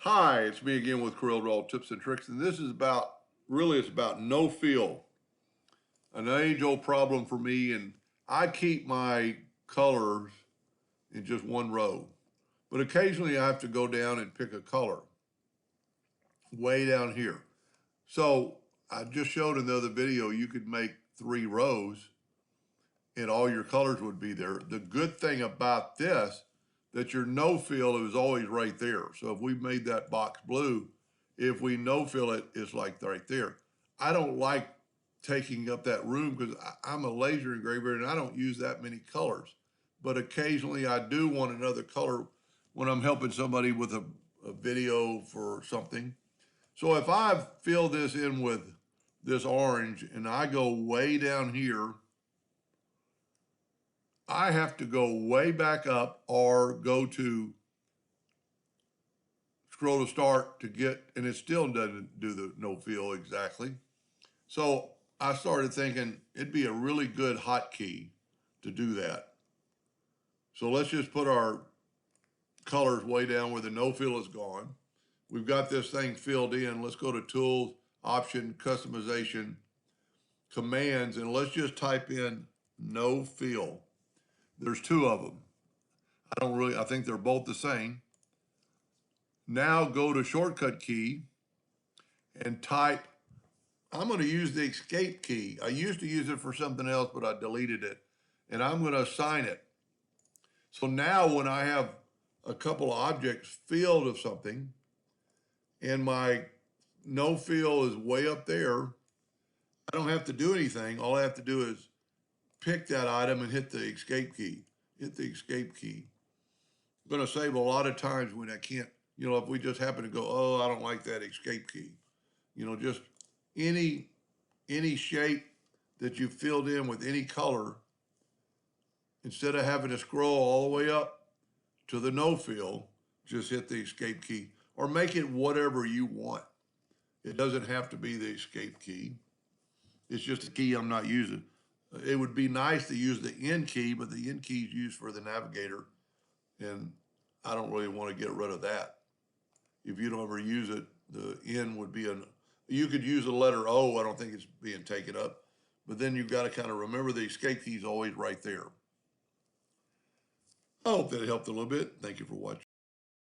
Hi, it's me again with Corel Draw Tips and Tricks, and this is it's about no fill, an age-old problem for me, and I keep my colors in just one row. But occasionally I have to go down and pick a color way down here. So I just showed in the other video, you could make 3 rows and all your colors would be there. The good thing about this, that your no fill is always right there. So if we made that box blue, if we no fill it, it's like right there. I don't like taking up that room because I'm a laser engraver and I don't use that many colors. But occasionally I do want another color when I'm helping somebody with a video for something. So if I fill this in with this orange and I go way down here, I have to go way back up or go to scroll to start to get, and it still doesn't do the no fill exactly. So I started thinking it'd be a really good hotkey to do that. So let's just put our colors way down where the no fill is gone. We've got this thing filled in. Let's go to Tools, Option, Customization, Commands, and let's just type in no fill. There's 2 of them. I think they're both the same. Now go to shortcut key and type, I'm going to use the escape key. I used to use it for something else, but I deleted it. And I'm going to assign it. So now when I have a couple of objects filled of something and my no fill is way up there, I don't have to do anything. All I have to do is pick that item and hit the escape key. Hit the escape key. I'm going to save a lot of times when I can't, if we just happen to go, oh, I don't like that escape key. Just any shape that you filled in with any color, instead of having to scroll all the way up to the no fill, just hit the escape key or make it whatever you want. It doesn't have to be the escape key. It's just a key I'm not using. It would be nice to use the N key, but the N key is used for the navigator, and I don't really want to get rid of that. If you don't ever use it, the N would be you could use the letter O. I don't think it's being taken up, but then you've got to kind of remember the escape key is always right there. I hope that helped a little bit. Thank you for watching.